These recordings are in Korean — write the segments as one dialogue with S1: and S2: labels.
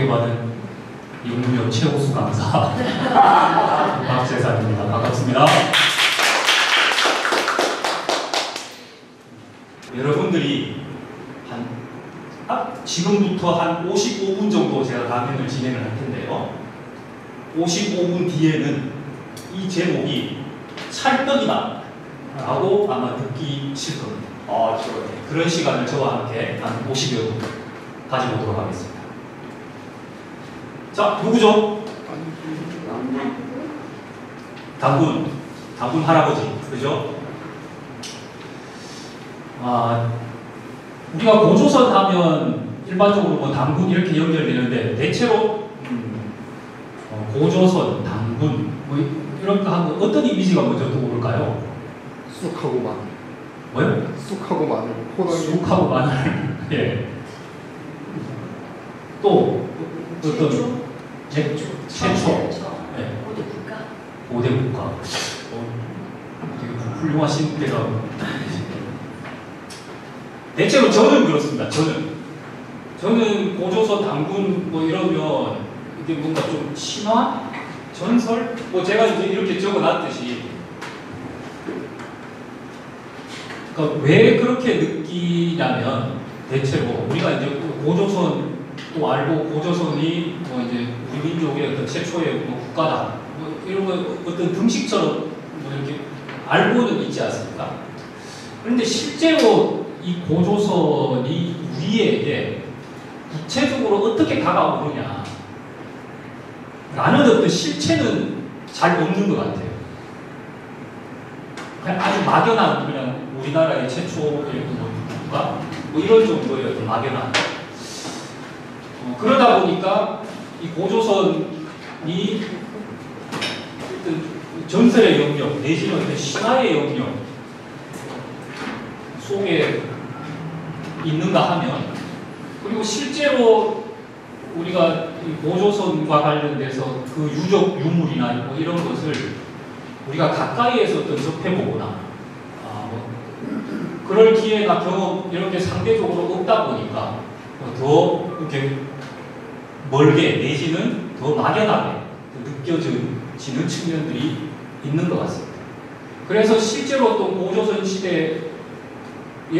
S1: 받은 영문역 최우수 강사 박재산입니다. 반갑습니다. 여러분들이 지금부터 한 55분 정도 제가 강연을 진행을 할 텐데요. 55분 뒤에는 이 제목이 찰떡이다 라고 아마 느끼실 겁니다. 그런 시간을 저와 함께 한 50여 분 가져보도록 하겠습니다. 자, 누구죠? 당군 할아버지, 그죠? 우리가 고조선 하면 일반적으로 뭐 당군 이렇게 연결되는데 대체로 고조선, 당군 뭐 이런 거 하면 어떤 이미지가 먼저 떠오를까요?
S2: 쑥하고 마늘.
S1: 뭐요?
S2: 쑥하고 마늘.
S1: 쑥하고 마늘. 예. 또 어떤 최초. 네. 고대 국가. 되게 훌륭하신 분께서 대체로 저는 그렇습니다. 저는 고조선, 당군 뭐 이러면 이게 뭔가 좀 신화? 전설? 뭐 제가 이제 이렇게 적어놨듯이 그러니까 왜 그렇게 느끼냐면 대체로 우리가 이제 고조선도 알고 고조선이 뭐 이제 우리 민족의 어떤 최초의 뭐 국가다 뭐 이런 거 어떤 등식처럼 뭐 이렇게 알고는 있지 않습니까? 그런데 실제로 이 고조선이 우리에게 구체적으로 어떻게 다가오느냐 라는 어떤 실체는 잘 없는 것 같아요. 그냥 아주 막연한 그냥 우리나라의 최초의 국가 뭐 이런 정도의 어떤 막연한 그러다 보니까 이 고조선이 어떤 전설의 영역 내지는 어떤 신화의 영역 속에 있는가 하면 그리고 실제로 우리가 고조선과 관련돼서 그 유적 유물이나 뭐 이런 것을 우리가 가까이에서 어떤 접해보거나 뭐 그럴 기회나 경험 이런 게 상대적으로 없다 보니까 더 이렇게 멀게 내지는 더 막연하게 느껴지는 측면들이 있는 것 같습니다. 그래서 실제로 또 고조선 시대의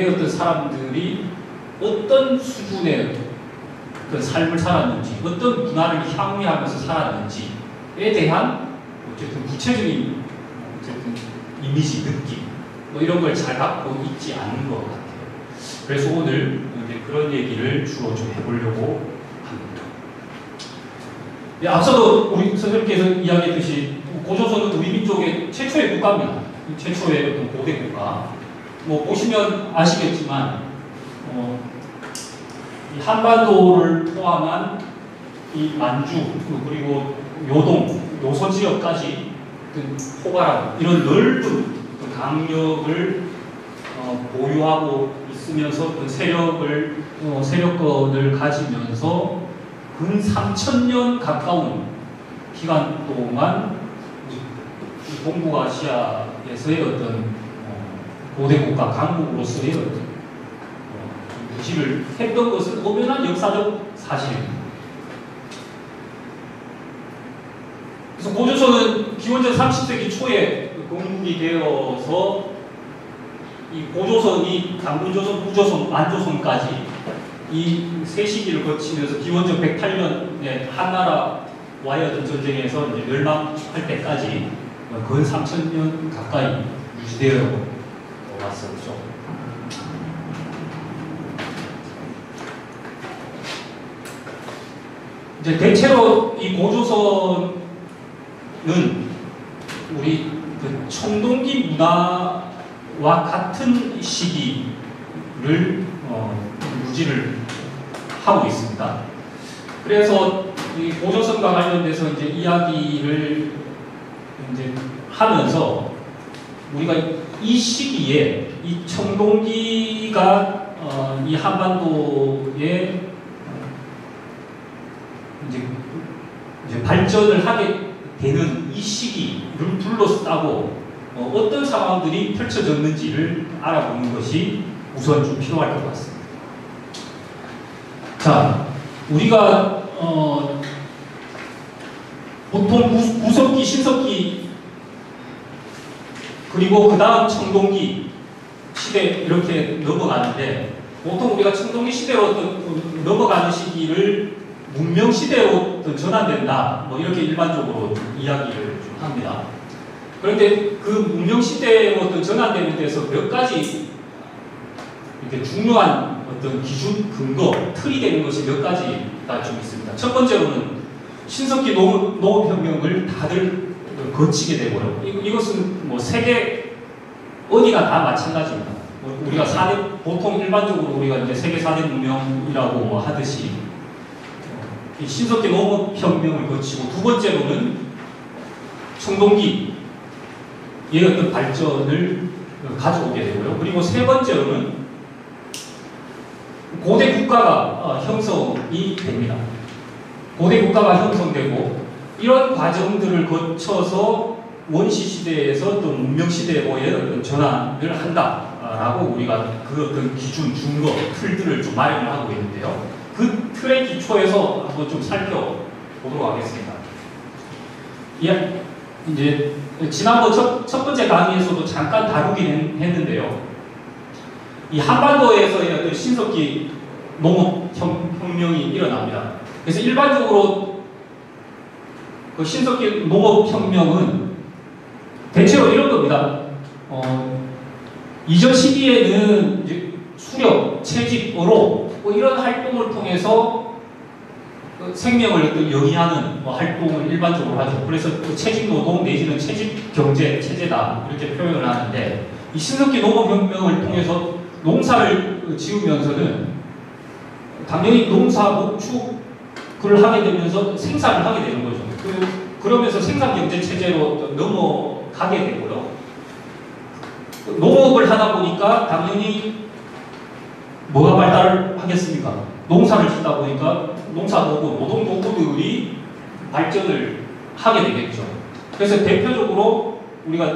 S1: 어떤 사람들이 어떤 수준의 어떤 삶을 살았는지, 어떤 문화를 향유하면서 살았는지에 대한 어쨌든 구체적인 어쨌든 이미지, 느낌 뭐 이런 걸 잘 갖고 있지 않은 것 같아요. 그래서 오늘 이제 그런 얘기를 주로 좀 해보려고 합니다. 앞서도 우리 선생님께서 이야기했듯이 고조선은 우리 민족의 최초의 국가입니다. 최초의 어떤 고대 국가. 뭐 보시면 아시겠지만 이 한반도를 포함한 이 만주 그리고 요동, 요소 지역까지 포괄하고 이런 넓은 강력을 보유하고 있으면서 그 세력권을 가지면서 근 3,000년 가까운 기간 동안 동북아시아에서의 어떤 고대 국가 강국으로서의 어떤 유지를 했던 것은 엄연한 역사적 사실입니다. 그래서 고조선은 기원전 30세기 초에 건국이 되어서 이 고조선이 당군조선, 후조선, 만조선까지 이 세 시기를 거치면서 기원전 108년에 한나라와의 어떤 전쟁에서 이제 멸망할 때까지 근 3,000년 가까이 유지되어 왔었죠. 이제 대체로 이 고조선은 우리 그 청동기 문화와 같은 시기를 유지를 하고 있습니다. 그래서 이 고조선과 관련돼서 이제 이야기를 이제 하면서 우리가 이 시기에 이 청동기가 이 한반도에 이제 발전을 하게 되는 이 시기를 둘러싸고 어떤 상황들이 펼쳐졌는지를 알아보는 것이 우선 좀 필요할 것 같습니다. 자, 우리가 보통 구석기, 신석기, 그리고 그 다음 청동기 시대 이렇게 넘어가는데, 보통 우리가 청동기 시대로 넘어가는 시기를 문명 시대로 전환된다, 뭐 이렇게 일반적으로 이야기를 좀 합니다. 그런데 그 문명 시대로 전환되는 데서 몇 가지 이렇게 중요한 어떤 기준, 근거, 틀이 되는 것이 몇 가지가 좀 있습니다. 첫 번째로는 신석기 농업혁명을 다들 거치게 되고요. 이것은 뭐 세계 어디가 다 마찬가지입니다. 우리가 보통 일반적으로 우리가 이제 세계 4대 문명이라고 뭐 하듯이 이 신석기 농업혁명을 거치고, 두 번째로는 청동기의 어떤 발전을 가져오게 되고요. 그리고 세 번째로는 고대 국가가 형성이 됩니다. 고대 국가가 형성되고, 이런 과정들을 거쳐서 원시 시대에서 또 문명 시대로의 어떤 전환을 한다라고 우리가 그 어떤 기준, 증거, 틀들을 좀 마련을 하고 있는데요. 그 틀의 기초에서 한번 좀 살펴보도록 하겠습니다. 이제 지난번 첫 번째 강의에서도 잠깐 다루긴 했는데요. 이 한반도에서의 어떤 신석기 농업혁명이 일어납니다. 그래서 일반적으로 그 신석기 농업혁명은 대체로 이런 겁니다. 이전 시기에는 이제 수렵, 채집으로 뭐 이런 활동을 통해서 생명을 또 영위하는 활동을 일반적으로 하죠. 그래서 그 채집 노동 내지는 채집 경제 체제다 이렇게 표현을 하는데, 이 신석기 농업혁명을 통해서 농사를 지으면서는 당연히 농사 목축을 하게 되면서 생산을 하게 되는 거죠. 그러면서 생산 경제 체제로 넘어가게 되고요. 농업을 하다 보니까 당연히 뭐가 발달하겠습니까? 농사를 짓다 보니까 농사도구, 노동도구들이 발전을 하게 되겠죠. 그래서 대표적으로 우리가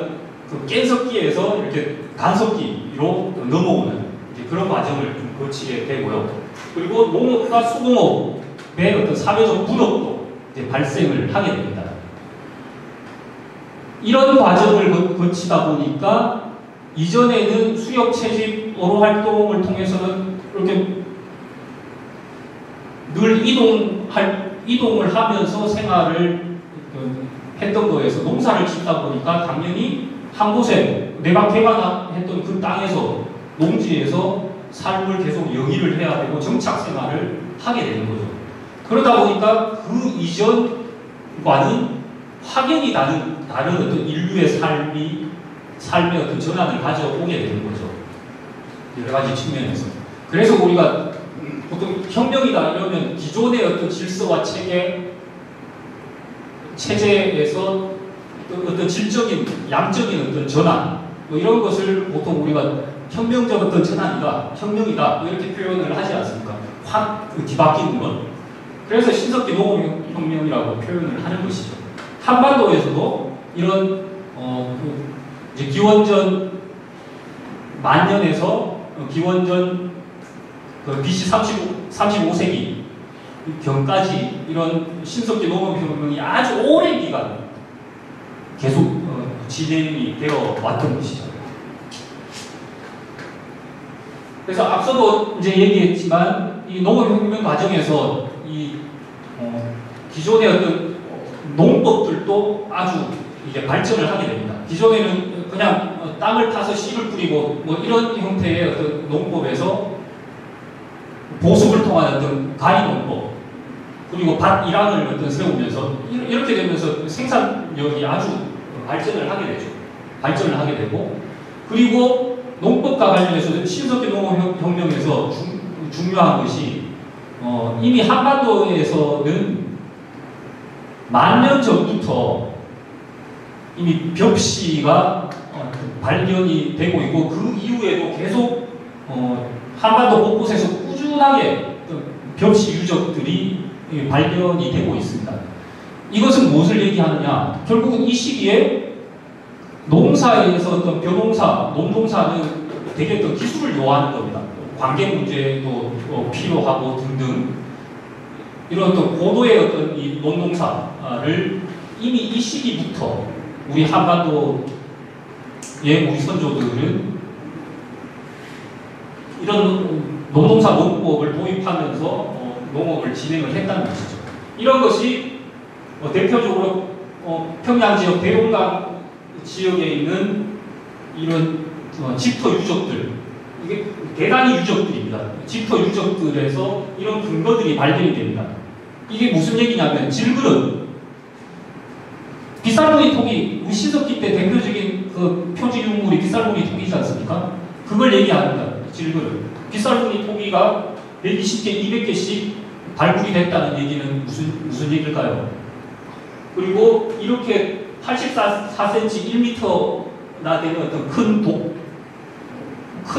S1: 그 깬석기에서 이렇게 간석기로 넘어오는 이제 그런 과정을 좀 거치게 되고요. 그리고 농업과 수공업의 어떤 사회적 분업도 이제 발생을 하게 됩니다. 이런 과정을 거치다 보니까 이전에는 수렵 채집으로 활동을 통해서는 이렇게 늘 이동을 하면서 생활을 했던 거에서 농사를 짓다 보니까 당연히 한 곳에 내가 개발했던 그 땅에서 농지에서 삶을 계속 영위를 해야 되고 정착 생활을 하게 되는 거죠. 그러다 보니까 그 이전과는 확연히 다른 어떤 인류의 삶의 어떤 전환을 가져오게 되는 거죠. 여러 가지 측면에서. 그래서 우리가 보통 혁명이다 이러면 기존의 어떤 질서와 체제에서 어떤 질적인, 양적인 어떤 전환, 뭐 이런 것을 보통 우리가 혁명적 어떤 전환이다, 혁명이다, 이렇게 표현을 하지 않습니까? 확 뒤바뀌는 것. 그래서 신석기 농업혁명이라고 표현을 하는 것이죠. 한반도에서도 이런, 이제 기원전 만년에서 기원전 BC 35세기 경까지 이런 신석기 농업혁명이 아주 오랜 기간 계속 진행이 되어 왔던 것이죠. 그래서 앞서도 이제 얘기했지만 이 농업혁명 과정에서 이 기존의 어떤 농법들도 아주 이제 발전을 하게 됩니다. 기존에는 그냥 땅을 타서 씨를 뿌리고 뭐 이런 형태의 어떤 농법에서 보습을 통한 어떤 가위 농법, 그리고 밭 일환을 어떤 세우면서 이렇게 되면서 생산력이 아주 발전을 하게 되죠. 발전을 하게 되고, 그리고 농법과 관련해서 신석기 농업혁명에서 중요한 것이 이미 한반도에서는 만년 전부터 이미 벽시가 발견이 되고 있고, 그 이후에도 계속 한반도 곳곳에서 꾸준하게 벽시 유적들이 발견이 되고 있습니다. 이것은 무엇을 얘기하느냐? 결국은 이 시기에 농사에서 어떤 벼농사, 농농사는 되게 어떤 기술을 요하는 겁니다. 관계 문제도 필요하고 등등 이런 어떤 고도의 어떤 이 농농사를 이미 이 시기부터 우리 한반도의 우리 선조들은 이런 농동사 농법을 도입하면서 농업을 진행을 했다는 것이죠. 이런 것이 대표적으로 평양 지역 대동강 지역에 있는 이런 지터 유적들, 이게 대단히 유적들입니다. 지터 유적들에서 이런 근거들이 발견이 됩니다. 이게 무슨 얘기냐면 질그릇, 빗살무늬 토기, 우리 신석기 때 대표적인 그 표지 유물이 빗살무늬 토기지 않습니까? 그걸 얘기합니다. 질그릇. 빗살무늬 토기가 120개, 200개씩 발굴이 됐다는 얘기는 무슨 얘기일까요? 그리고 이렇게 84cm, 1m나 되는 어떤 큰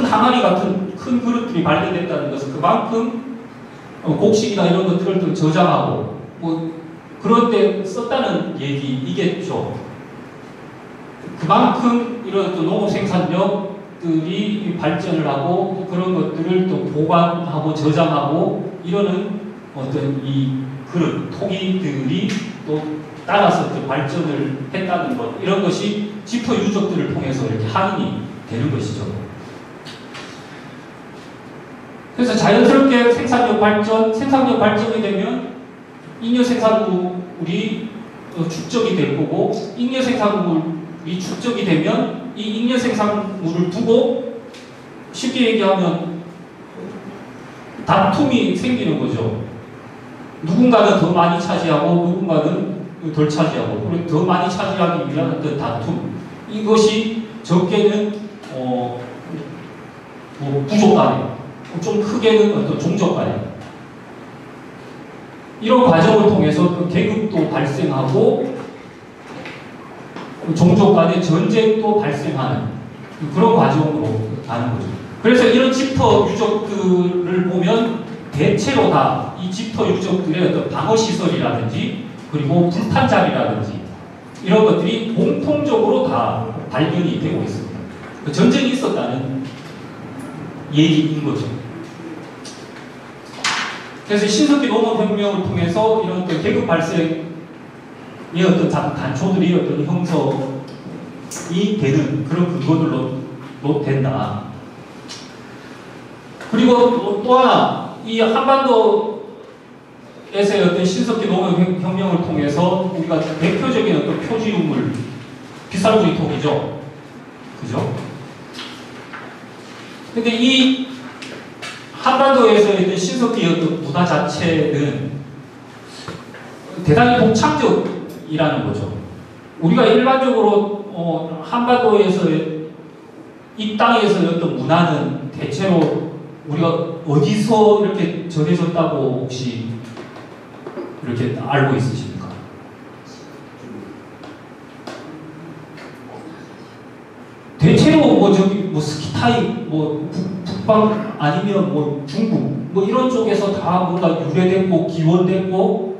S1: 항아리 같은 큰 그릇들이 발견됐다는 것은 그만큼 곡식이나 이런 것들을 좀 저장하고 그런 데 썼다는 얘기이겠죠. 그만큼 이런 또 농업 생산력들이 발전을 하고 그런 것들을 또 보관하고 저장하고 이러는 어떤 이 그릇, 토기들이 또 따라서 또 발전을 했다는 것, 이런 것이 지터 유적들을 통해서 이렇게 확인이 되는 것이죠. 그래서 자연스럽게 생산력 발전이 되면 잉여 생산물이 축적이 될 거고, 잉여 생산물이 축적이 되면 이 잉여 생산물을 두고 쉽게 얘기하면 다툼이 생기는 거죠. 누군가는 더 많이 차지하고 누군가는 덜 차지하고, 그리고 더 많이 차지하기 위한 어떤 다툼, 이것이 적게는 부족 간에, 좀 크게는 어떤 종족 간에, 이런 과정을 통해서 계급도 발생하고 종족 간의 전쟁도 발생하는 그런 과정으로 가는 거죠. 그래서 이런 지터 유적들을 보면 대체로 다 이 지터 유적들의 어떤 방어시설이라든지 그리고 불탄자리라든지 이런 것들이 공통적으로 다 발견이 되고 있습니다. 전쟁이 있었다는 얘기인 거죠. 그래서 신석기 농업혁명을 통해서 이런 어떤 계급 발생의 어떤 단초들이 어떤 형성이 되는 그런 근거들로 된다. 그리고 또 하나, 이 한반도에서의 어떤 신석기 농업혁명을 통해서 우리가 대표적인 어떤 표지유물, 빗살무늬 토기죠. 그죠? 근데 이 한반도에서의 어떤 신석기 어떤 문화 자체는 대단히 독창적이라는 거죠. 우리가 일반적으로 한반도에서의 이 땅에서의 어떤 문화는 대체로 우리가 어디서 이렇게 전해졌다고 혹시 이렇게 알고 있으십니까? 대체로 스키타이, 북방 아니면 중국 이런 쪽에서 다 뭔가 유래됐고 기원됐고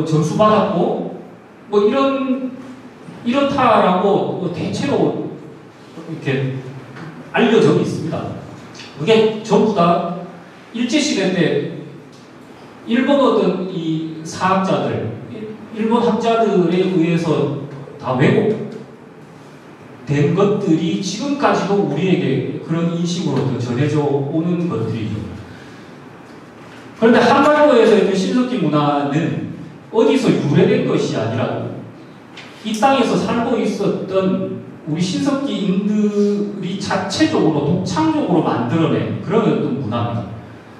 S1: 전수받았고 이렇다라고 대체로 이렇게 알려져 있습니다. 그게 전부 다 일제시대 때 일본 어떤 이 사학자들, 일본 학자들에 의해서 다 왜곡된 것들이 지금까지도 우리에게 그런 인식으로 전해져 오는 것들이죠. 그런데 한반도에서의 신석기 문화는 어디서 유래된 것이 아니라 이 땅에서 살고 있었던 우리 신석기인들이 자체적으로 독창적으로 만들어낸 그런 어떤 문화입니다.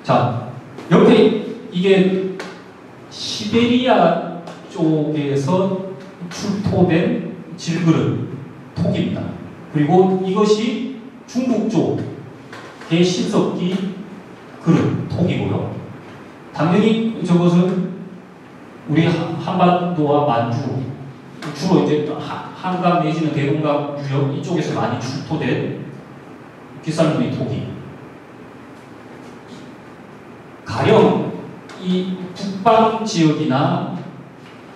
S1: 자, 옆에 이게 시베리아 쪽에서 출토된 질그릇 토기입니다. 그리고 이것이 중국 쪽의 신석기 그릇 토기고요. 당연히 저것은 우리 한반도와 만주, 주로 이제 한강 내지는 대동강 유역 이쪽에서 많이 출토된 빗살무늬 토기. 가령 이 북방 지역이나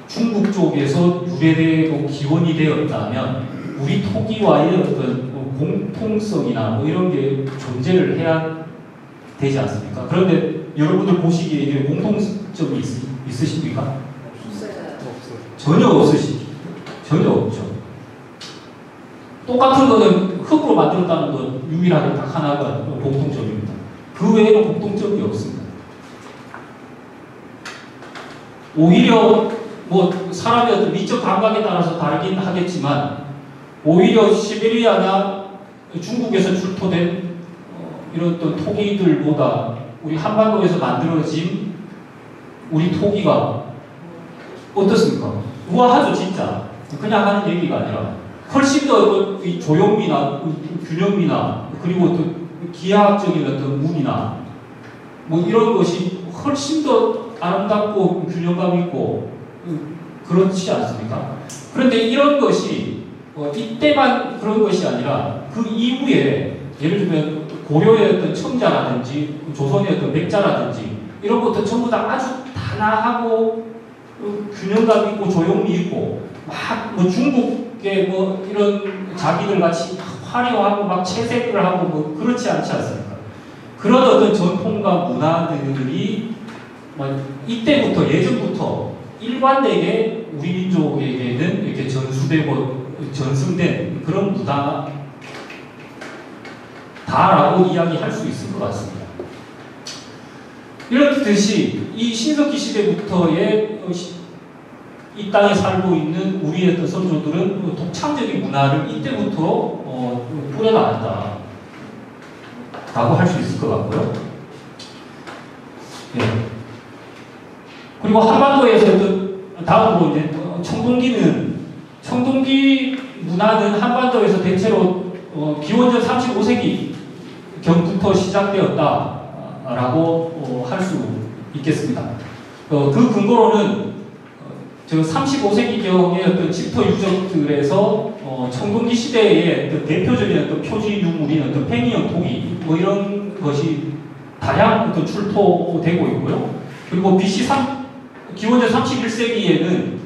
S1: 중국 쪽에서 유래되고 기원이 되었다면 우리 토기와의 어떤 공통성이나 이런 게 존재를 해야 되지 않습니까? 그런데 여러분들 보시기에 이게 공통점이 있으십니까?
S2: 없어요.
S1: 전혀 없으시죠. 똑같은 거는 흙으로 만들었다는 건 유일하게 딱 하나가 공통점입니다. 그 외에는 공통점이 없습니다. 오히려 뭐 사람의 어떤 미적 감각에 따라서 다르긴 하겠지만 오히려 시베리아나 중국에서 출토된 이런 어떤 토기들보다 우리 한반도에서 만들어진 우리 토기가 어떻습니까? 우아하죠, 진짜. 그냥 하는 얘기가 아니라 훨씬 더 이 조형미나 균형미나 그리고 또 기하학적인 어떤 문이나 뭐 이런 것이 훨씬 더 아름답고 균형감 있고 그렇지 않습니까? 그런데 이런 것이 이때만 그런 것이 아니라 그 이후에 예를 들면 고려의 어떤 청자라든지 조선의 어떤 백자라든지 이런 것도 전부 다 아주 단아하고 균형감 있고 조형미 있고 막 뭐 중국의 뭐 이런 자기들 같이 화려하고 막 채색을 하고 뭐 그렇지 않지 않습니까? 그런 어떤 전통과 문화들이 이때부터 예전부터 일관되게 우리 민족에게는 이렇게 전수되고 전승된 그런 문화다라고 이야기할 수 있을 것 같습니다. 이렇듯이 이 신석기 시대부터의 이 땅에 살고 있는 우리의 어떤 선조들은 독창적인 문화를 이때부터 뿌려나갔다 라고 할 수 있을 것 같고요. 네. 그리고 한반도에서 다음으로 이제 청동기 문화는 한반도에서 대체로 기원전 35세기 경부터 시작되었다라고 할 수 있겠습니다. 그 근거로는 저 35세기경의 어떤 집터 유적들에서 청동기 시대의 어떤 대표적인 어떤 표지 유물인 어떤 팽이형 토기 뭐 이런 것이 다량 어떤 출토되고 있고요. 그리고 기원전 31세기에는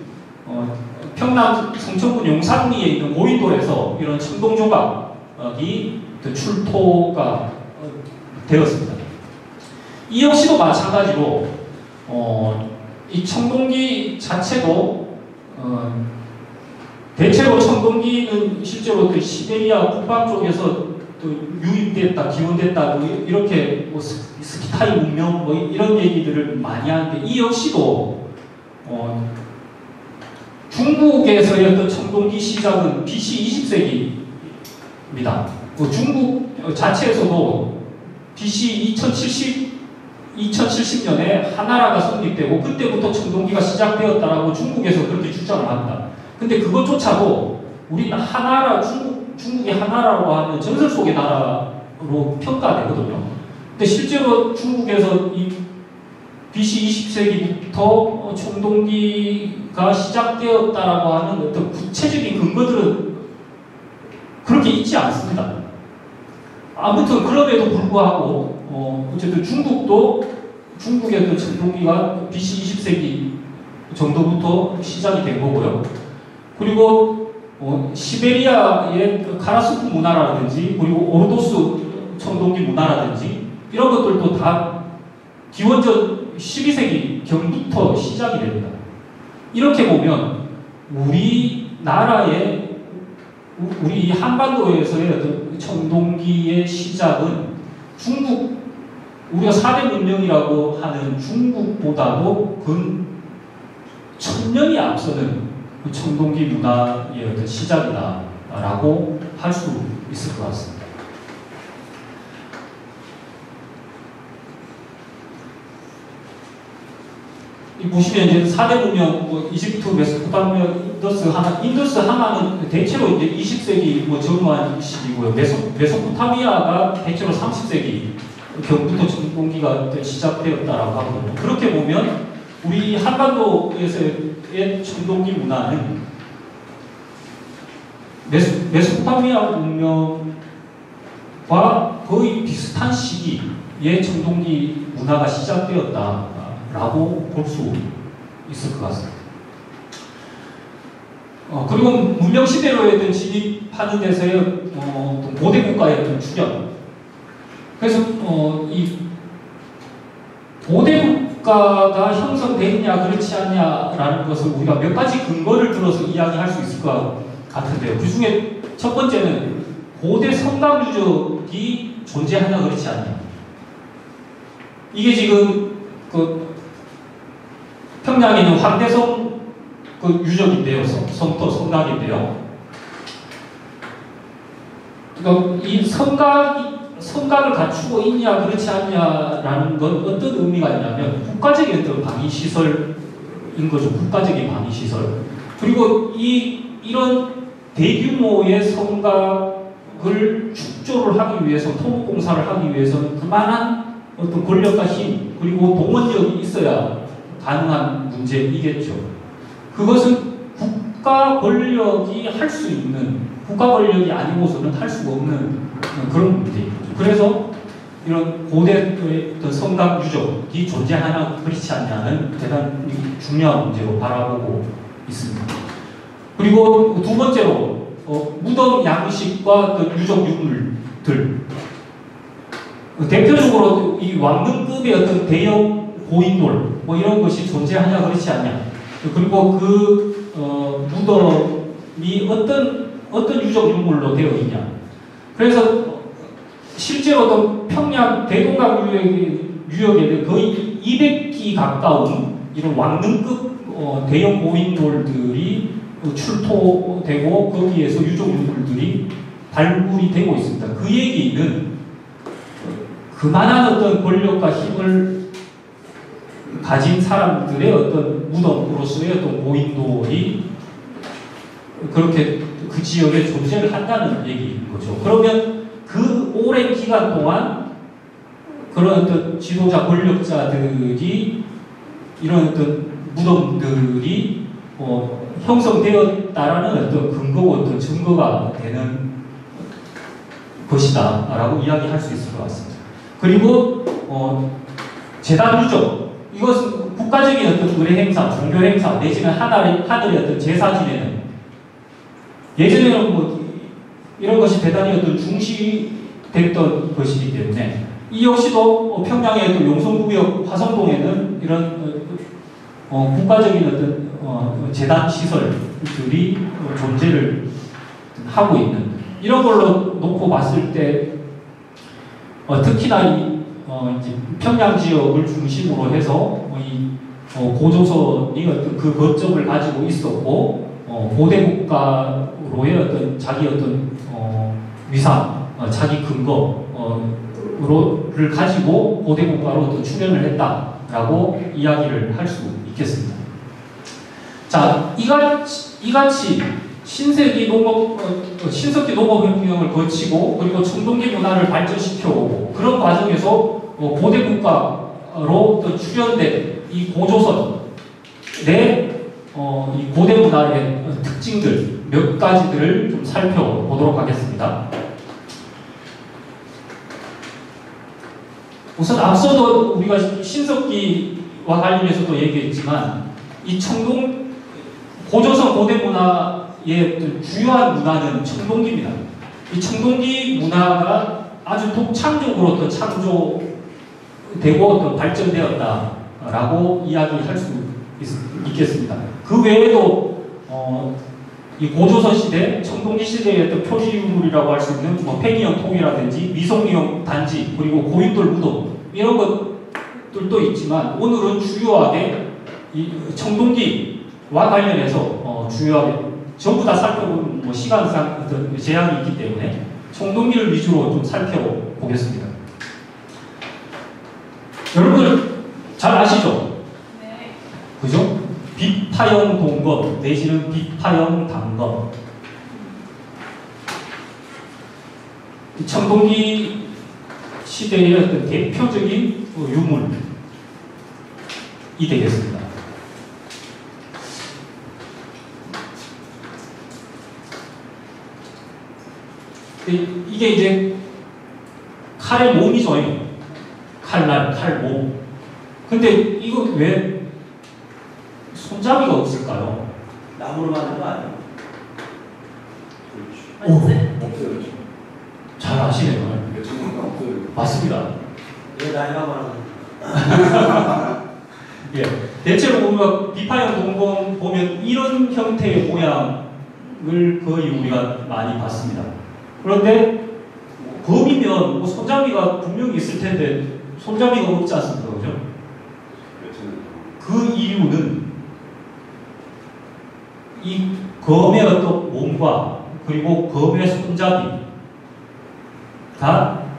S1: 평남 성천군 용산리에 있는 모인돌에서 이런 청동 조각이 출토가 되었습니다. 이 역시도 마찬가지로 이 청동기 자체도 대체로 청동기는 실제로 그 시베리아 북방 쪽에서 또 유입됐다, 기원됐다 뭐 이렇게 뭐 스키타이 문명 뭐 이런 얘기들을 많이 하는데 이 역시도 중국에서의 어떤 청동기 시작은 BC 20세기입니다. 중국 자체에서도 BC 2070년에 하나라가 성립되고 그때부터 청동기가 시작되었다라고 중국에서 그렇게 주장을 합니다. 근데 그것조차도 우리는 하나라, 중국의 하나라고 하는 전설 속의 나라로 평가되거든요. 근데 실제로 중국에서 이 BC 20세기부터 청동기가 시작되었다라고 하는 어떤 구체적인 근거들은 그렇게 있지 않습니다. 아무튼 그럼에도 불구하고 어쨌든 중국의 어떤 청동기가 BC 20세기 정도부터 시작이 된 거고요. 그리고 시베리아의 카라스프 문화라든지 그리고 오르도스 청동기 문화라든지 이런 것들도 다 기원전 12세기 경부터 시작이 됩니다. 이렇게 보면 우리 한반도에서의 어떤 청동기의 시작은 우리가 4대 문명이라고 하는 중국보다도 근 1000년이 앞서는 청동기 문화의 어떤 시작이다라고 할 수 있을 것 같습니다. 보시면 이제 4대 문명, 이집트, 메소포타미아, 인더스 하나는 대체로 이제 20세기 전후한 시기고요. 메소포타미아가 대체로 30세기 경부터 청동기가 시작되었다라고 하거든요. 그렇게 보면 우리 한반도에서의 청동기 문화는 메소포타미아 문명과 거의 비슷한 시기에 청동기 문화가 시작되었다라고 볼 수 있을 것 같습니다. 그리고 문명 시대로 진입하는 데서의 고대 국가의 어떤 출현. 그래서 이 고대 국가가 형성됐냐 그렇지 않냐라는 것을 우리가 몇 가지 근거를 들어서 이야기할 수 있을 것 같은데요. 그 중에 첫 번째는 고대 성곽 유적이 존재하냐 그렇지 않냐. 이게 지금 그 평양에 있는 황대성 그 유적인데요, 성터 성곽인데요. 그러니까 이 성곽을 갖추고 있냐 그렇지 않냐라는 건 어떤 의미가 있냐면 국가적인 어떤 방위 시설인 거죠. 국가적인 방위 시설. 그리고 이런 대규모의 성곽을 축조를 하기 위해서 토목공사를 하기 위해서는 그만한 어떤 권력과 힘 그리고 동원력이 있어야 가능한 문제이겠죠. 그것은 국가 권력이 할 수 있는 국가 권력이 아니고서는 할 수가 없는 그런 문제입니다. 그래서 이런 고대의 어떤 성곽 유적이 존재하나 그렇지 않냐는 대단히 중요한 문제로 바라보고 있습니다. 그리고 두 번째로 무덤 양식과 어떤 유적 유물들 대표적으로 이 왕릉급의 어떤 대형 고인돌 뭐 이런 것이 존재하냐 그렇지 않냐 그리고 그 무덤이 어떤 유적 유물로 되어 있냐. 그래서 실제로 어떤 평양 대동강 유역에는 거의 200기 가까운 이런 왕릉급 대형 고인돌들이 출토되고 거기에서 유적 유물들이 발굴이 되고 있습니다. 그 얘기는 그만한 어떤 권력과 힘을 가진 사람들의 어떤 무덤으로서의 어떤 고인돌이 그렇게 그 지역에 존재를 한다는 얘기인 거죠. 그러면 그 오랜 기간 동안 그런 어떤 지도자 권력자들이 이런 어떤 무덤들이 형성되었다라는 어떤 근거고 어떤 증거가 되는 것이다라고 이야기할 수 있을 것 같습니다. 그리고 제단 유적 이것은 국가적인 어떤 의례 행사, 종교 행사 내지는 하늘의 어떤 제사 지내는 예전에는 뭐 이런 것이 대단히 어떤 중시됐던 것이기 때문에 이 역시도 평양의 또 용성구역 화성동에는 이런 국가적인 어떤 재단 시설들이 존재를 하고 있는 이런 걸로 놓고 봤을 때 특히나 이제 평양 지역을 중심으로 해서 이 고조선이 어떤 그 거점을 가지고 있었고 고대 국가로의 어떤 자기 어떤 위상, 자기 근거를 가지고 고대 국가로 어떤 출현을 했다라고 이야기를 할 수 있겠습니다. 자, 이같이 신석기 농업혁명을 거치고 그리고 청동기 문화를 발전시켜오고 그런 과정에서 고대 국가로 또 출현된 이 고조선의 이 고대 문화의 특징들 몇 가지들을 좀 살펴보도록 하겠습니다. 우선 앞서도 우리가 신석기와 관련해서도 얘기했지만 이 고조선 고대 문화의 주요한 문화는 청동기입니다. 이 청동기 문화가 아주 독창적으로 또 창조되고 또 발전되었다라고 이야기할 수 있겠습니다. 그 외에도 이 고조선 시대, 청동기 시대의 어떤 표시 유물이라고 할 수 있는 뭐 팽이형 통이라든지 미송리형 단지 그리고 고인돌 무덤 이런 것들도 있지만 오늘은 주요하게 이 청동기와 관련해서 주요하게 전부 다 살펴보면 뭐 시간상 어떤 제한이 있기 때문에 청동기를 위주로 좀 살펴보겠습니다. 여러분들 잘 아시죠?
S3: 네.
S1: 그죠? 비파형 동검 내지는 비파형 단검. 청동기 시대의 어떤 대표적인 유물이 되겠습니다. 이게 이제 칼의 몸이죠. 칼날, 칼몸. 근데 이거 왜 손잡이가 없을까요?
S4: 나무로 만든 거 아니에요?
S2: 없어요.
S1: 잘 아시네요.
S2: 없어요.
S1: 맞습니다.
S4: 왜 나이가 많아?
S1: 예. 대체로 우리가 비파형 동검 보면 이런 형태의 모양의 거의 우리가 많이 봤습니다. 그런데 검이면 뭐 손잡이가 분명히 있을 텐데 손잡이가 없지 않습니까? 그죠? 그 이유는 이 검의 어떤 몸과 그리고 검의 손잡이가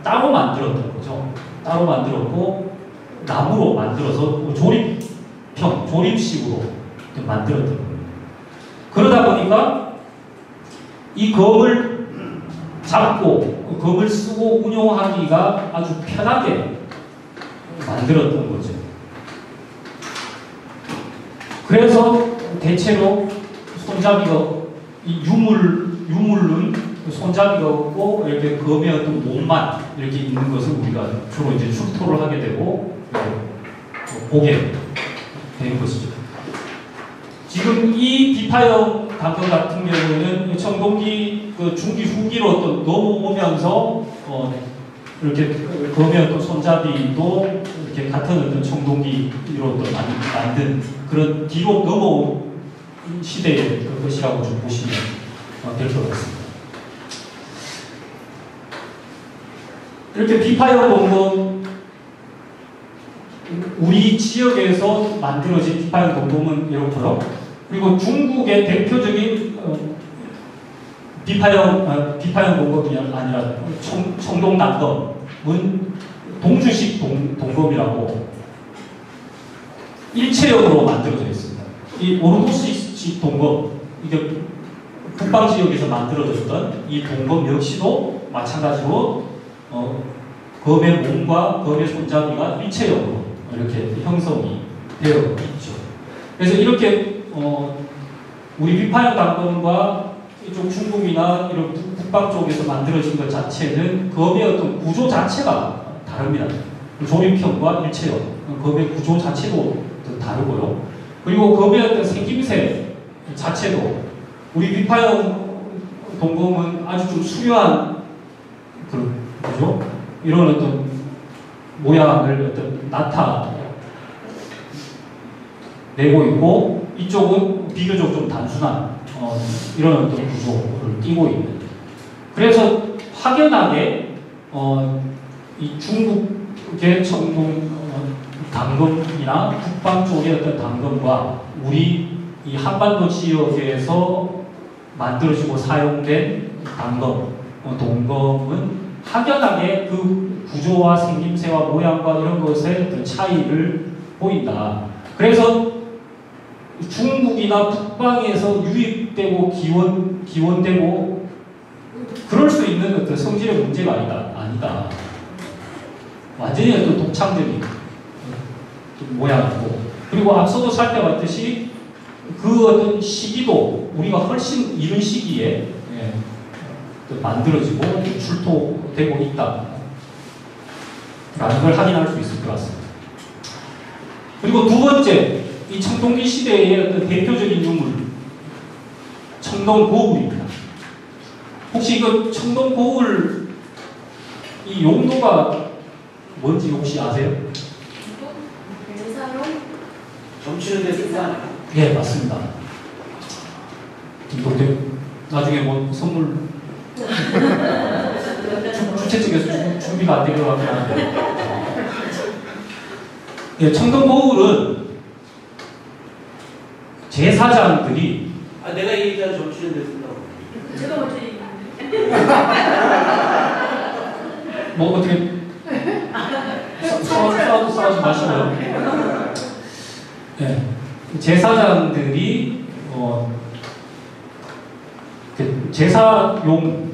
S1: 따로 만들었던 거죠. 따로 만들었고 나무로 만들어서 조립식으로 만들었던 거예요. 그러다 보니까 이 검을 잡고 검을 쓰고 운용하기가 아주 편하게 만들었던 거죠. 그래서 대체로 손잡이가 이 유물은 손잡이가 없고 이렇게 검의 어떤 몸만 이렇게 있는 것을 우리가 주로 이제 출토를 하게 되고 보게 되는 것이죠. 지금 이 비파형 단검 같은 경우에는 청동기 그 중기 후기로 어떤 넘어오면서 이렇게 검의 어떤 손잡이도 이렇게 같은 어떤 청동기로 또 만든 그런 뒤로 넘어온 시대의 것이라고 좀 보시면 될 것 같습니다. 이렇게 비파형 동검 우리 지역에서 만들어진 비파형 동검은 이렇고요. 그리고 중국의 대표적인 비파형 동검이 아니라 청동 단검은 동주식 동검이라고 일체형으로 만들어져 있습니다. 이 오르도식 동검, 이게 북방 지역에서 만들어졌던 이 동검 역시도 마찬가지로 검의 몸과 검의 손잡이가 일체형으로 이렇게 형성이 되어 있죠. 그래서 이렇게 우리 비파형 단검과 이쪽 중국이나 이런 북방 쪽에서 만들어진 것 자체는 검의 어떤 구조 자체가 다릅니다. 조립형과 일체형, 검의 구조 자체도 다르고요. 그리고 검의 어떤 생김새 자체도 우리 비파형 동검은 아주 좀 수려한 그죠? 이런 어떤 모양을 어떤 나타내고 있고 이쪽은 비교적 좀 단순한 이런 어떤 구조를 띠고 있는. 그래서 확연하게 이 중국의 청동 단검이나 북방 쪽의 어떤 단검과 우리 이 한반도 지역에서 만들어지고 사용된 단검, 동검은 확연하게 그 구조와 생김새와 모양과 이런 것의 어떤 차이를 보인다. 그래서 중국이나 북방에서 유입되고 기원되고 그럴 수 있는 어떤 성질의 문제가 아니다. 완전히 어떤 독창적인 모양이고, 그리고 앞서도 살펴봤듯이 그 어떤 시기도 우리가 훨씬 이른 시기에 만들어지고 출토되고 있다 라는 걸 확인할 수 있을 것 같습니다. 그리고 두 번째, 이 청동기 시대의 어떤 대표적인 유물, 청동거울입니다. 혹시 이거 청동거울 이 용도가 뭔지 혹시 아세요?
S4: 점치는 데 쓰는 거 아니야?
S1: 예, 맞습니다. 김동태 나중에 뭐 선물 주최 측에서 준비가 안 된 것 같긴 한데, 예, 청동거울은 제사장들이
S4: 내가 얘기한 점치는 데 쓴다고.
S3: 제가 먼저 얘기했는데.
S1: 뭐 어떻게 싸우지 마시고요. 네. 제사장들이 제사용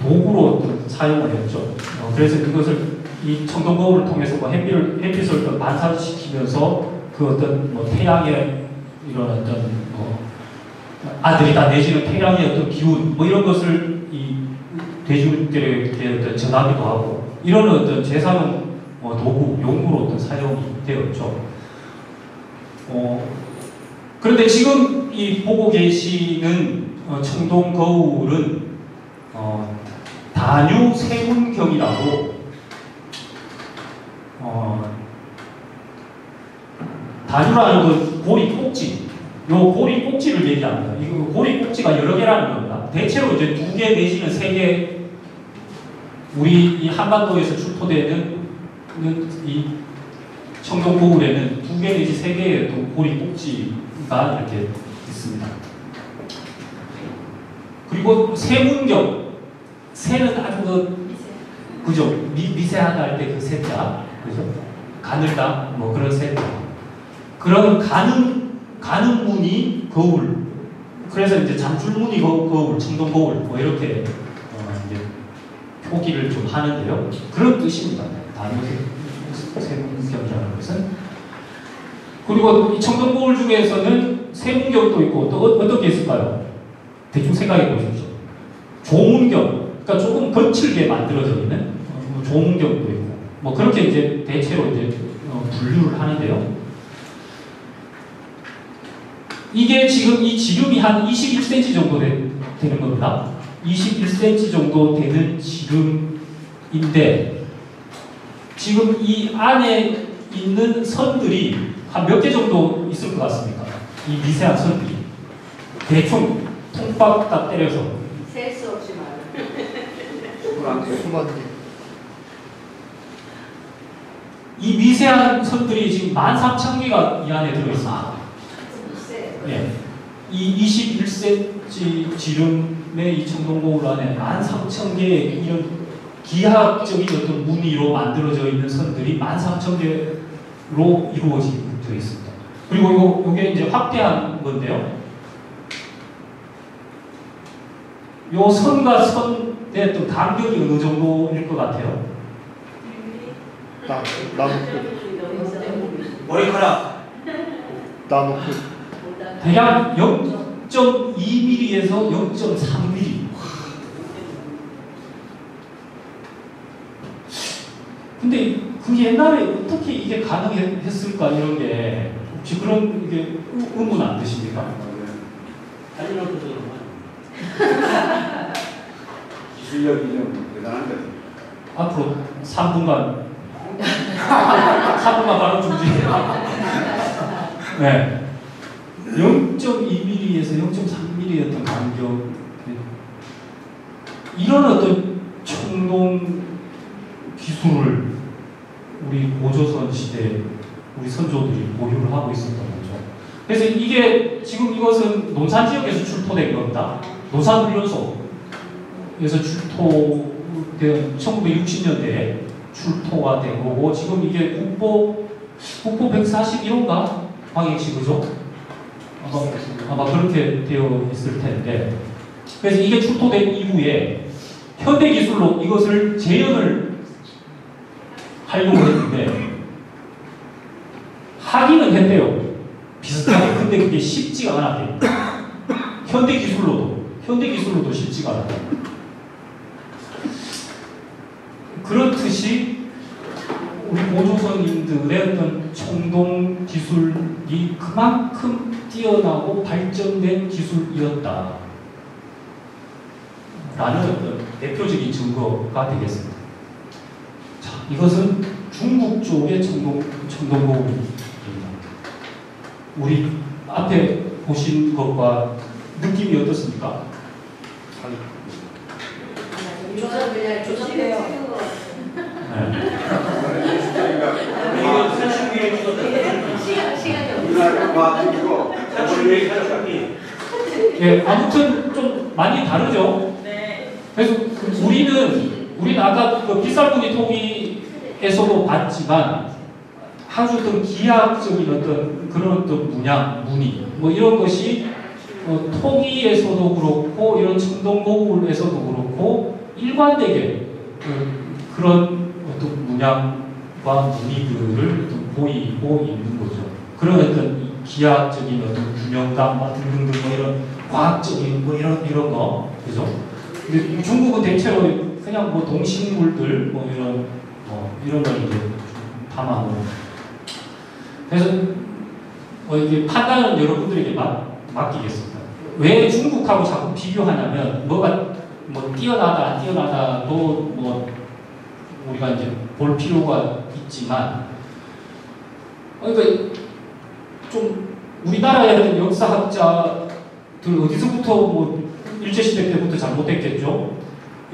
S1: 도구로 사용을 했죠. 그래서 그것을 이 청동거울을 통해서 뭐 햇빛을 반사시키면서 그 어떤 뭐 태양의 이런 어떤 아들이다 내지는 태양의 어떤 기운 뭐 이런 것을 이 대중들에게 어떤 전하기도 하고 이런 어떤 제사용 도구 용구로 어떤 사용이 되었죠. 그런데 지금 이 보고 계시는 청동 거울은 단유 세문경이라고 단유라는 건 보리 꼭지 요 고리 꼭지를 얘기합니다. 이거 고리 꼭지가 여러 개라는 겁니다. 대체로 이제 2개 내지는 3개 우리 이 한반도에서 출토되는 이 청동고울에는 2개 내지 3개의 또 고리 꼭지가 이렇게 있습니다. 그리고 세문경, 새는 아주 그죠? 미세하다 할 때 그 새자, 그죠? 가늘다, 뭐 그런 새자. 그런 가는 문이 거울. 그래서 이제 잠줄무늬 거울, 청동거울, 뭐 이렇게 이제 표기를 좀 하는데요. 그런 뜻입니다. 단어 세문경이라는 것은. 그리고 이 청동거울 중에서는 세문경도 있고 또 어떤 게 있을까요? 대충 생각해 보십시오. 조문경, 그러니까 조금 거칠게 만들어져 있는 조문경도 있고, 뭐 그렇게 이제 대체로 이제 분류를 하는데요. 이게 지금 이 지름이 한 21cm 정도 되는 겁니다. 21cm 정도 되는 지름인데 지금 이 안에 있는 선들이 한 몇 개 정도 있을 것 같습니까? 이 미세한 선들이 대충 통박 딱 때려서
S3: 셀 수 없이 많아.
S2: 수만 개.
S1: 이 미세한 선들이 지금 13,000개가 이 안에 들어있습니다. 예. 이 21cm 지름의 이 청동거울 안에 13,000개의 이런 기하학적인 어떤 무늬로 만들어져 있는 선들이 13,000개로 이루어져 있습니다. 그리고 요게 이제 확대한 건데요. 요 선과 선의 또 간격이 어느 정도일 것 같아요?
S4: 머리카락.
S2: 나놓고
S1: 대략 0.2mm에서 0.3mm. 근데 그 옛날에 어떻게 이게 가능했을까 이런 게 혹시 그런 이게 의문 안 드십니까?
S4: 달리는 것도
S2: 기술력이 좀 대단한 거지.
S1: 앞으로 3분간 3분간 바로 중지. 네. 0.2mm에서 0.3mm였던 간격. 이런 어떤 청동 기술을 우리 고조선 시대 우리 선조들이 보유를 하고 있었던 거죠. 그래서 이게 지금 이것은 논산 지역에서 출토된 겁니다. 논산훈련소에서 출토된 1960년대에 출토가 된 거고 지금 이게 국보 141호인가 광역시 그죠? 아마 그렇게 되어 있을 텐데 그래서 이게 출토된 이후에 현대 기술로 이것을 재현을 하려고 했는데 하기는 했대요. 비슷하게. 근데 그게 쉽지가 않았대요. 현대 기술로도 쉽지가 않았대요. 그렇듯이 우리 고조선인들의 어떤 청동 기술이 그만큼 뛰어나고 발전된 기술이었다. 라는 어떤 대표적인 증거가 되겠습니다. 자, 이것은 중국 쪽의 청동거울입니다. 우리 앞에 보신 것과 느낌이 어떻습니까?
S3: 조선해요.
S1: 네.
S4: 이거 사춘기에 찍었다.
S3: 시간이 없어.
S2: 우리나라 과학이고
S4: 사춘기.
S1: 예, 아무튼 좀 많이 다르죠.
S3: 네.
S1: 그래서 우리는 아까 그 빗살무늬 토기에서도 봤지만 아주 어떤 기하학적인 어떤 그런 어떤 무늬 뭐 이런 것이 토기에서도 그렇고 이런 청동거울에서도 그렇고 일관되게 그런 어떤 문양과 무늬들을 어떤 보이고 있는 거죠. 그런 어떤 기하학적인 어떤 균형감 등등등 뭐 이런 과학적인 뭐 이런 거 그죠? 근데 중국은 대체로 그냥 뭐 동식물들 뭐 이런 걸 이제 담아놓은. 그래서 이게 판단은 여러분들에게 맡기겠습니다. 왜 중국하고 자꾸 비교하냐면 뭐가 뭐 뛰어나다 안 뛰어나다도 뭐 우리가 이제 볼 필요가 있지만 그러니까 좀 우리나라의 어떤 역사학자들 어디서부터 뭐 일제시대 때부터 잘못됐겠죠.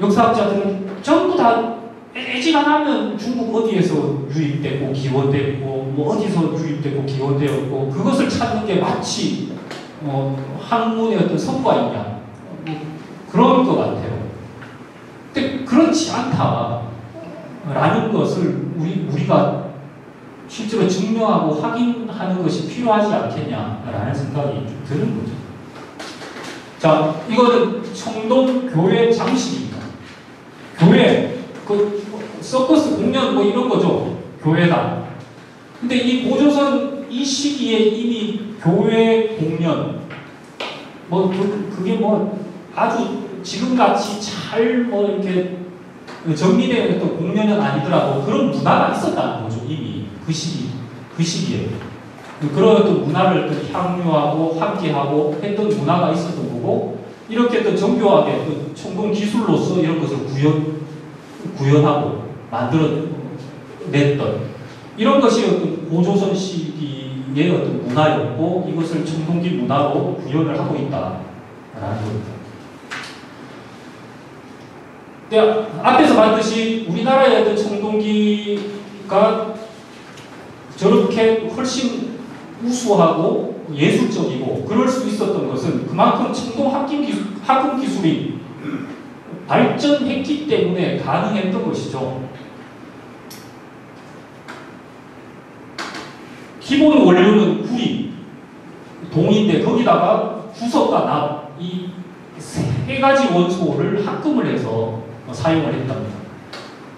S1: 역사학자들은 전부 다 애지간하면 중국 어디에서 유입되고 기원됐고 뭐 어디서 유입되고 기원되었고 그것을 찾는 게 마치 학문의 어떤 성과이냐 뭐 그런 것 같아요. 근데 그렇지 않다라는 것을 우리가 실제로 증명하고 확인하는 것이 필요하지 않겠냐라는 생각이 좀 드는 거죠. 자, 이거는 청동 교회 장식입니다. 교회, 서커스 공연 뭐 이런 거죠. 교회다. 근데 이 고조선 이 시기에 이미 교회 공연, 그게 뭐 아주 지금같이 잘 뭐 이렇게 정리되어 있던 공연은 아니더라도 그런 문화가 있었다는 거죠. 이미 그 시기에. 그런 어떤 문화를 또 향유하고 함께하고 했던 문화가 있었던 거고, 이렇게 또 정교하게 또 청동 기술로서 이런 것을 구현하고 만들어냈던 이런 것이 어떤 고조선 시기의 어떤 문화였고, 이것을 청동기 문화로 구현을 하고 있다라는 겁니다. 근데 앞에서 봤듯이 우리나라의 어떤 청동기가 저렇게 훨씬 우수하고 예술적이고 그럴 수 있었던 것은 그만큼 청동 학금 기술이 발전했기 때문에 가능했던 것이죠. 기본 원료는 구리, 동인데 거기다가 구석과 납, 이 세 가지 원소를 합금을 해서 사용을 했답니다.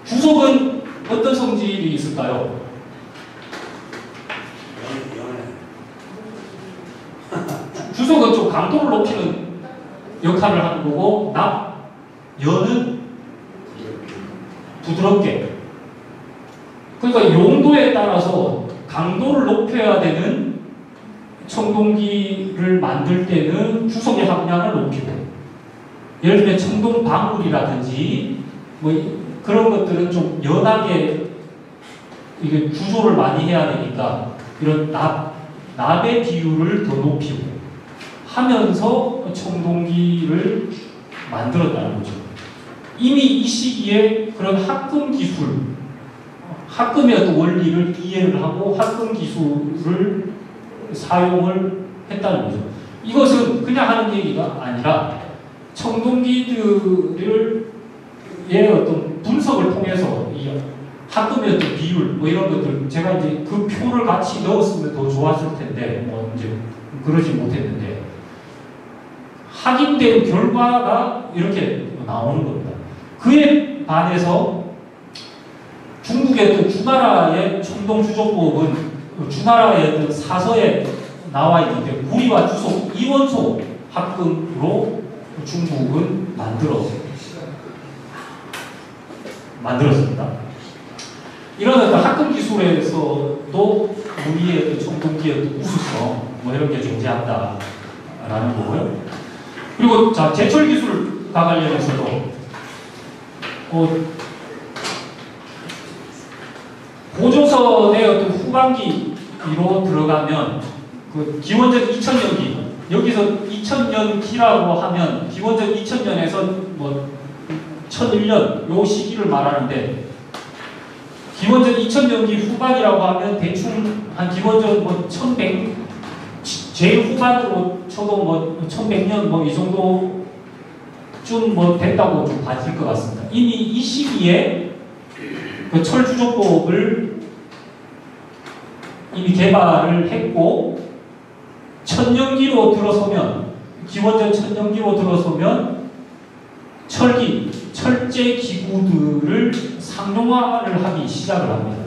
S1: 구석은 어떤 성질이 있을까요? 주석은 좀 강도를 높이는 역할을 하는 거고, 연은 부드럽게. 그러니까 용도에 따라서 강도를 높여야 되는 청동기를 만들 때는 주석의 함량을 높이고, 예를 들면 청동방울이라든지 뭐 그런 것들은 좀 연하게 이게 구조를 많이 해야 되니까 이런 납의 비율을 더 높이고 하면서 청동기를 만들었다는 거죠. 이미 이 시기에 그런 합금 기술, 합금의 어떤 원리를 이해를 하고 합금 기술을 사용을 했다는 거죠. 이것은 그냥 하는 얘기가 아니라 청동기들의 어떤 분석을 통해서 이 합금의 어떤 비율 뭐 이런 것들, 제가 이제 그 표를 같이 넣었으면 더 좋았을 텐데 뭐 이제 그러지 못했는데, 확인된 결과가 이렇게 나오는 겁니다. 그에 반해서 중국의 어떤 주나라의 청동주조법은 주나라의 어떤 사서에 나와 있는데 구리와 주석 이원소 합금으로 중국은 만들었습니다. 이런 어떤 합금 기술에서도 우리의 어떤 청동기의 어떤 우수성 뭐 이런 게 존재한다라는 거고요. 그리고 자, 제철 기술과 관련해서도 고조선의 어떤 후반기로 들어가면 그 기원전 2000년기, 여기서 2000년기라고 하면 기원전 2000년에서 뭐 1001년 요 시기를 말하는데, 기원전 2000년기 후반이라고 하면 대충 한 기원전 뭐 1100 제일 후반으로 쳐도 뭐 1100년 뭐 이 정도쯤 뭐 됐다고 좀 봐질 것 같습니다. 이미 이 시기에 그 철주조법을 이미 개발을 했고, 천년기로 들어서면, 기원전 천년기로 들어서면 철제 기구들을 상용화를 하기 시작을 합니다.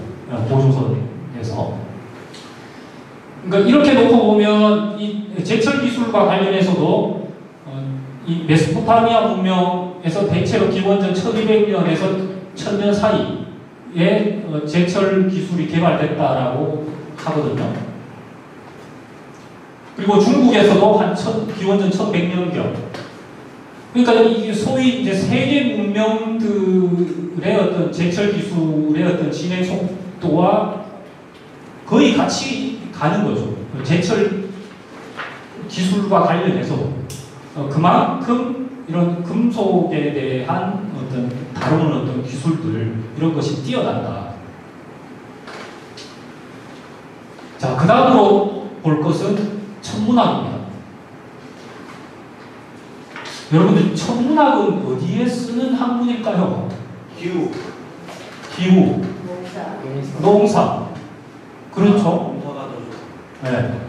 S1: 고조선에서. 그러니까 이렇게 놓고 보면 이 제철 기술과 관련해서도 이 메소포타미아 문명에서 대체로 기원전 1200년에서 1000년 사이에 제철 기술이 개발됐다라고 하거든요. 그리고 중국에서도 한 기원전 1100년경. 그러니까 이게 소위 이제 세계 문명들의 어떤 제철 기술의 어떤 진행 속도와 거의 같이 가는 거죠. 제철 기술과 관련해서 그만큼 이런 금속에 대한 어떤 다루는 어떤 기술들 이런 것이 뛰어난다. 자, 그 다음으로 볼 것은 천문학입니다. 여러분들 천문학은 어디에 쓰는 학문일까요?
S4: 기후.
S1: 기후,
S3: 농사.
S1: 농사. 그렇죠.
S4: 농사가 더 좋아.
S1: 네.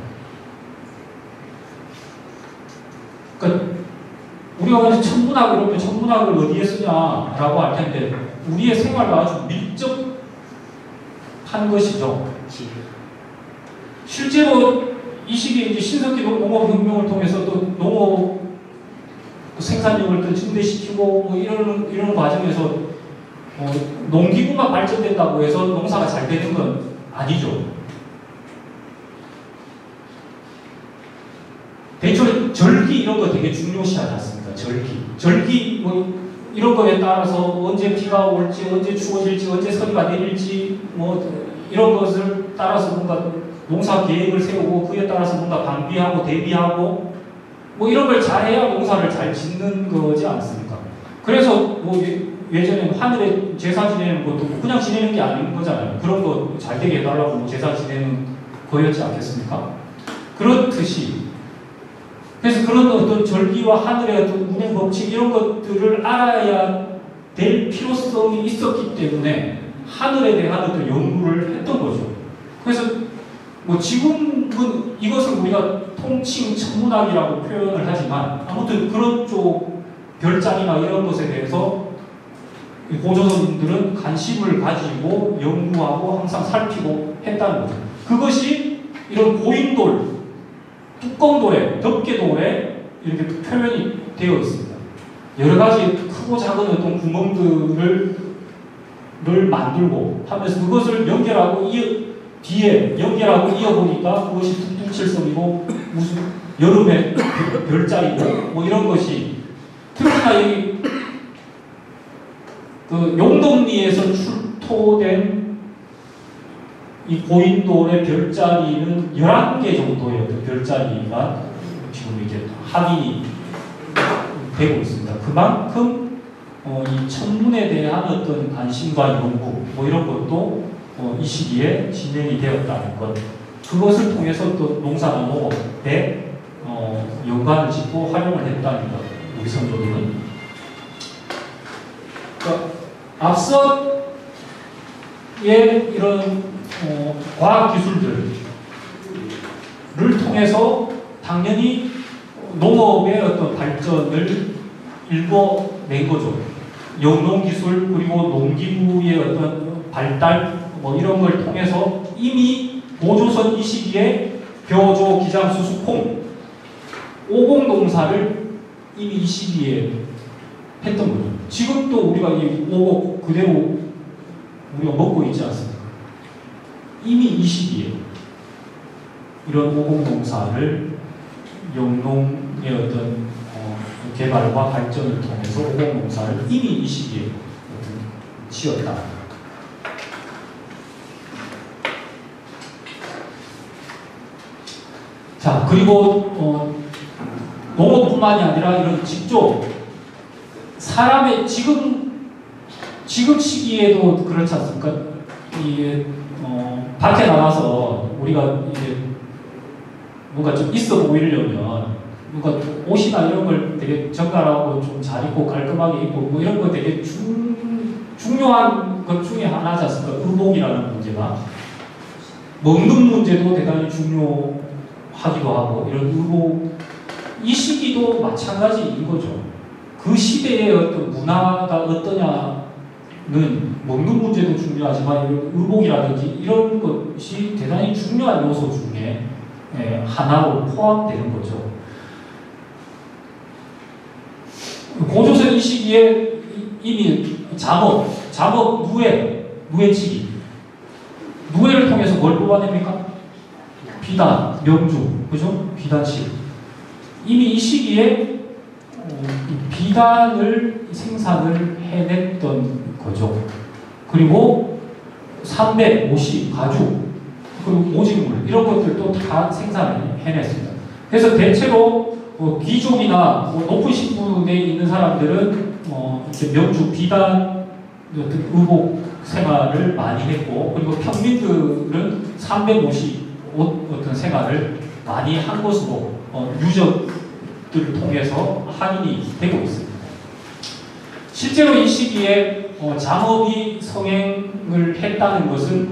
S1: 그러니까 우리가 그래서 천문학 이러면 천문학을 어디에 쓰냐라고 할 텐데 우리의 생활과 아주 밀접한 것이죠. 실제로 이 시기에 이제 신석기 농업혁명을 통해서 또 농업 생산력을 또 증대시키고 뭐 이런 과정에서 농기구만 발전된다고 해서 농사가 잘 되는 건 아니죠. 대체로 절기 이런 거 되게 중요시하지 않습니까? 절기 뭐 이런 거에 따라서 언제 비가 올지, 언제 추워질지, 언제 서리가 내릴지 뭐 이런 것을 따라서 뭔가 농사 계획을 세우고 그에 따라서 뭔가 방비하고 대비하고 뭐 이런 걸 잘해야 농사를 잘 짓는 거지 않습니까? 그래서 뭐 예전에 하늘에 제사 지내는 것도 뭐 그냥 지내는 게 아닌 거잖아요. 그런 거 잘 되게 해달라고 뭐 제사 지내는 거였지 않겠습니까? 그렇듯이 그래서 그런 어떤 절기와 하늘의 어떤 운행 법칙 이런 것들을 알아야 될 필요성이 있었기 때문에 하늘에 대한 어떤 연구를 했던 거죠. 그래서 뭐 지금은 이것을 우리가 통칭 천문학이라고 표현을 하지만 아무튼 그런 쪽 별장이나 이런 것에 대해서 고조선들은 관심을 가지고 연구하고 항상 살피고 했다는 거죠. 그것이 이런 고인돌, 뚜껑돌에, 덮개돌에 이렇게 표현이 되어 있습니다. 여러 가지 크고 작은 어떤 구멍들을 만들고 하면서 그것을 연결하고 뒤에 연결하고 이어보니까 그것이 퉁퉁칠성이고 무슨 여름에 별자리고 뭐 이런 것이 특히나 여기 그 용동리에서 출토된 이 고인돌의 별자리는 11개 정도의 어떤 별자리가 지금 이제 확인이 되고 있습니다. 그만큼 이 천문에 대한 어떤 관심과 연구 뭐 이런 것도 이 시기에 진행이 되었다는 것. 그것을 통해서 또 농사나 농업에 연관을 짓고 활용을 했다는 것. 우리 선조들은. 그러니까 앞서의 이런 과학 기술들을 통해서 당연히 농업의 어떤 발전을 일궈낸 거죠. 영농기술 그리고 농기구의 어떤 발달 뭐 이런 걸 통해서 이미 고조선 이 시기에 벼조, 기장, 수수, 콩 오곡농사를 이미 이 시기에 했던 거죠. 지금도 우리가 이 오곡 그대로 우리가 먹고 있지 않습니까? 이미 이 시기에 이런 오곡농사를 영농의 어떤 개발과 발전을 통해서 오곡농사를 이미 이 시기에 지었다. 자, 그리고 농업뿐만이 아니라 이런 직접 사람의 지금 시기에도 그렇지 않습니까? 이게 밖에 나가서 우리가 이제 뭔가 좀 있어 보이려면 뭔가 옷이나 이런 걸 되게 정갈하고 좀 잘 입고 깔끔하게 입고 뭐 이런 거 되게 중요한 것 중에 하나지 않습니까? 의복이라는 문제가 먹는 문제도 대단히 중요하기도 하고 이런 의복 이 시기도 마찬가지인 거죠. 그 시대의 어떤 문화가 어떠냐는 먹는 문제도 중요하지만 이런 의복이라든지 이런 것이 대단히 중요한 요소 중에 하나로 포함되는 거죠. 고조선 이 시기에 이미 잠업, 누에치기 누에를 통해서 뭘 뽑아냅니까? 비단, 명주, 그죠? 비단실. 이미 이 시기에 비단을 생산을 해냈던 거죠. 그리고 삼백, 오시, 가죽, 그리고 오직물 이런 것들도 다 생산을 해냈습니다. 그래서 대체로 귀족이나 높은 신분에 있는 사람들은 이렇게 명주 비단 어떤 의복 생활을 많이 했고, 그리고 평민들은 350 어떤 생활을 많이 한 것으로 유적들을 통해서 확인이 되고 있습니다. 실제로 이 시기에 장업이 성행을 했다는 것은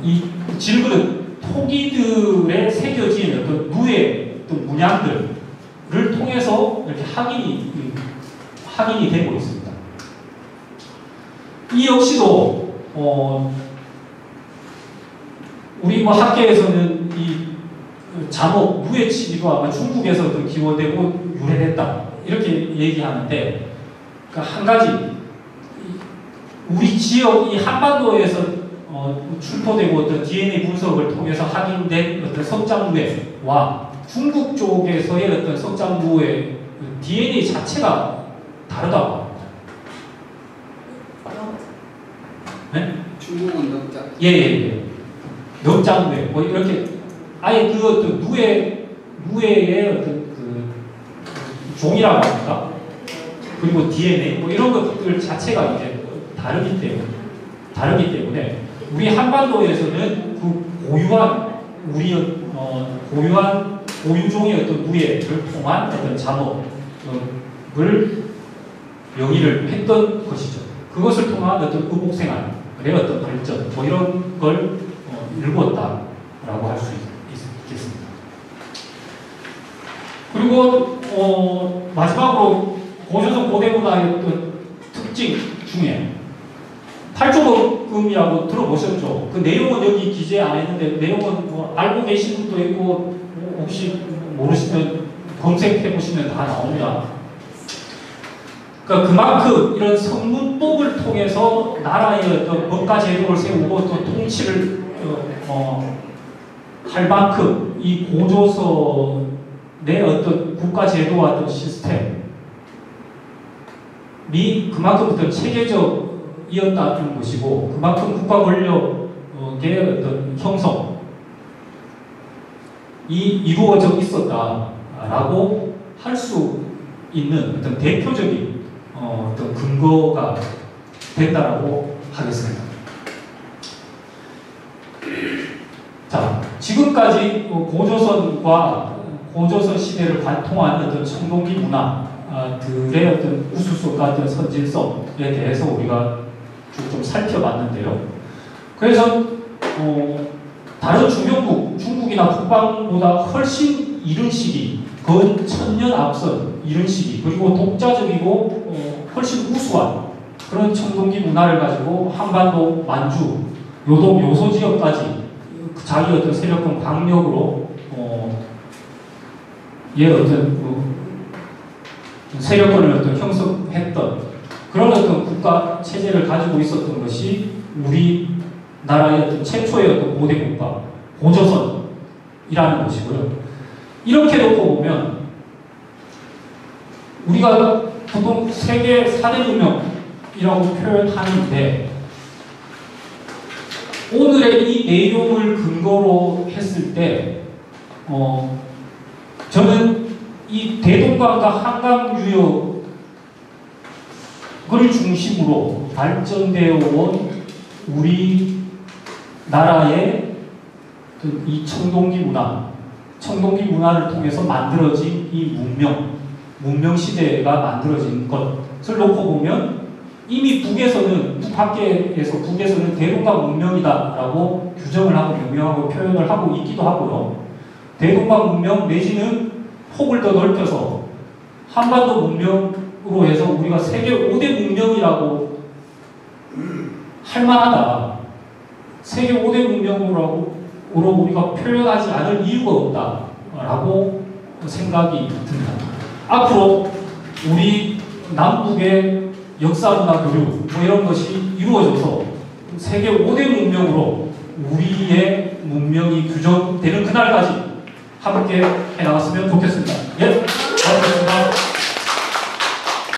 S1: 이 질그릇 토기들의 새겨진 어떤 누의 어떤 문양들을 통해서 이렇게 확인이 되고 있습니다. 이 역시도 우리 학계에서는 이 잠옷 누의 치기도 아마 중국에서 어떤 기원되고 유래됐다 이렇게 얘기하는데, 그러니까 한 가지 우리 지역 이 한반도에서 출토되고 어떤 DNA 분석을 통해서 확인된 어떤 석장누에와 중국 쪽에서의 어떤 석장누의 DNA 자체가 다르다고 합니다. 네?
S2: 중국은 넘자.
S1: 예. 넘장누에 뭐 이렇게 아예 그 어떤 누에의 어떤 그 종이라고 합니까? 그리고 DNA 뭐 이런 것들 자체가 이제 다르기 때문에 우리 한반도에서는 그 고유한 고유한 고유종의 어떤 누에를 통한 어떤 잠옷을 영위를 했던 것이죠. 그것을 통한 어떤 의복 생활의 어떤 발전 뭐 이런 걸 일구었다라고 할 수 있겠습니다. 그리고 마지막으로 고조선 고대문화의 어떤 특징 중에 팔조금이라고 들어보셨죠? 그 내용은 여기 기재 안 했는데 내용은 알고 계신 분도 있고 혹시 모르시면 검색해 보시면 다 나옵니다. 그러니까 그만큼 이런 성문법을 통해서 나라의 어떤 법과 제도를 세우고 또 통치를 할 만큼 이 고조선의 어떤 국가 제도와 어떤 시스템이 그만큼 어떤 체계적이었다는 것이고, 그만큼 국가 권력의 어떤 형성이 이루어져 있었다라고 할 수 있는 어떤 대표적인 어떤 근거가 됐다라고 하겠습니다. 자, 지금까지 고조선과 고조선 시대를 관통한 어떤 청동기 문화들의 어떤 우수성과 어떤 선진성에 대해서 우리가 좀 살펴봤는데요. 그래서 다른 주변국, 중국이나 북방보다 훨씬 이른 시기, 건 1000년 앞선 이른 시기, 그리고 독자적이고 훨씬 우수한 그런 청동기 문화를 가지고 한반도, 만주, 요동, 요소 지역까지 자기 어떤 세력권 강력으로 세력권을 어떤 형성했던 그런 어떤 국가 체제를 가지고 있었던 것이 우리나라의 어떤 최초의 어떤 고대 국가 고조선이라는 것이고요. 이렇게 놓고 보면 우리가 보통 세계 4대 문명이라고 표현하는데, 오늘의 이 내용을 근거로 했을 때 저는 이 대동강과 한강 유역을 중심으로 발전되어 온 우리나라의 이 청동기 문화를 통해서 만들어진 이 문명 시대가 만들어진 것을 놓고 보면 이미 북에서는 대동강 문명이다라고 규정을 하고 명명하고 표현을 하고 있기도 하고요. 대동강 문명 내지는 폭을 더 넓혀서 한반도 문명으로 해서 우리가 세계 5대 문명이라고 할 만하다. 세계 5대 문명으로 우리가 표현하지 않을 이유가 없다라고 생각이 듭니다. 앞으로 우리 남북의 역사문화 교류 뭐 이런 것이 이루어져서 세계 5대 문명으로 우리의 문명이 규정되는 그날까지 함께 해나갔으면 좋겠습니다. 예, 고맙습니다.